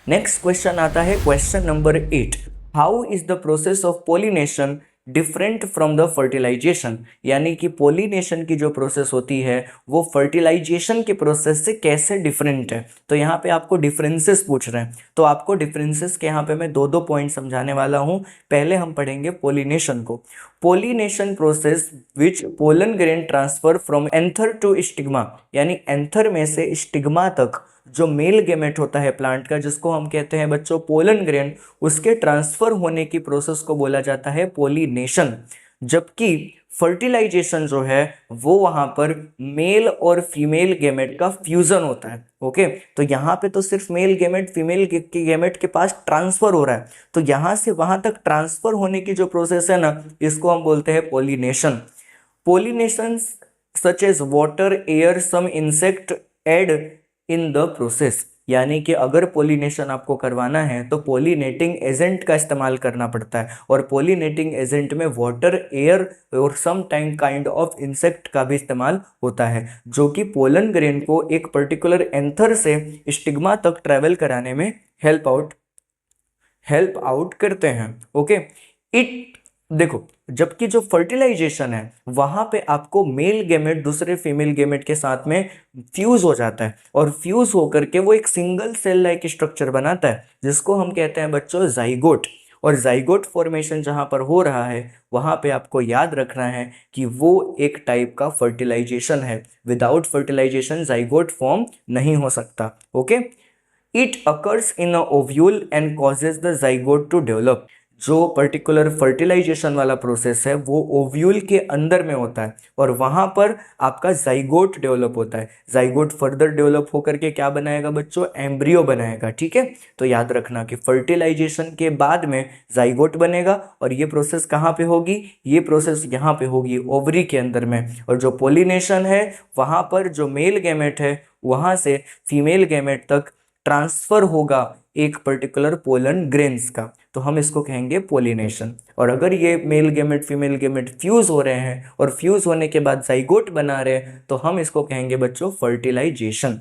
Next question आता है question number 8। How is the process of pollination different from the fertilization, यानी कि pollination की जो प्रोसेस होती है वो फर्टिलाइजेशन के प्रोसेस से कैसे डिफरेंट है। तो यहाँ पे आपको डिफरेंसेस पूछ रहे हैं, तो आपको डिफरेंसेस के यहाँ पे मैं दो दो पॉइंट समझाने वाला हूँ। पहले हम पढ़ेंगे पोलिनेशन को। Pollination process which pollen grain transfer from anther to stigma, यानी एंथर में से स्टिग्मा तक जो मेल गेमेट होता है प्लांट का, जिसको हम कहते हैं बच्चों पोलन ग्रेन, उसके ट्रांसफर होने की प्रोसेस को बोला जाता है पोलिनेशन। जबकि फर्टिलाइजेशन जो है वो वहां पर मेल और फीमेल गेमेट का फ्यूजन होता है। ओके, तो यहाँ पे तो सिर्फ मेल गेमेट फीमेल की गेमेट के पास ट्रांसफर हो रहा है, तो यहाँ से वहां तक ट्रांसफर होने की जो प्रोसेस है ना, इसको हम बोलते हैं pollination. Pollination such as water, air, some insect aid in the process, यानी कि अगर पोलिनेशन आपको करवाना है तो पोलिनेटिंग एजेंट का इस्तेमाल करना पड़ता है, और पोलिनेटिंग एजेंट में वाटर, एयर और some time kind of insect का भी इस्तेमाल होता है, जो कि पोलन ग्रेन को एक पर्टिकुलर एंथर से स्टिग्मा तक ट्रेवल कराने में हेल्प आउट करते हैं। ओके, इट देखो, जबकि जो फर्टिलाइजेशन है वहां पे आपको मेल गेमेट दूसरे फीमेल गेमेट के साथ में फ्यूज हो जाता है, और फ्यूज होकर के वो एक सिंगल सेल लाइक स्ट्रक्चर बनाता है, जिसको हम कहते हैं बच्चों जाइगोट। और जाइगोट फॉर्मेशन जहां पर हो रहा है वहां पे आपको याद रखना है कि वो एक टाइप का फर्टिलाइजेशन है। विदाउट फर्टिलाइजेशन जाइगोट फॉर्म नहीं हो सकता। Okay, it occurs in a ovule and causes the zygote to develop. जो पर्टिकुलर फर्टिलाइजेशन वाला प्रोसेस है वो ओव्यूल के अंदर में होता है, और वहां पर आपका जाइगोट डेवलप होता है। जाइगोट फर्दर डेवलप होकर के क्या बनाएगा बच्चों, एम्ब्रियो बनाएगा। ठीक है, तो याद रखना कि फर्टिलाइजेशन के बाद में जाइगोट बनेगा, और ये प्रोसेस कहाँ पे होगी, ये प्रोसेस यहाँ पे होगी ओवरी के अंदर में। और जो पोलिनेशन है वहां पर जो मेल गैमेट है वहां से फीमेल गैमेट तक ट्रांसफर होगा एक पर्टिकुलर पोलन ग्रेन्स का, तो हम इसको कहेंगे पोलिनेशन। और अगर ये male gamete female gamete fuse हो रहे हैं और फ्यूज होने के बाद जाइगोट बना रहे हैं तो हम इसको कहेंगे बच्चों फर्टिलाइजेशन।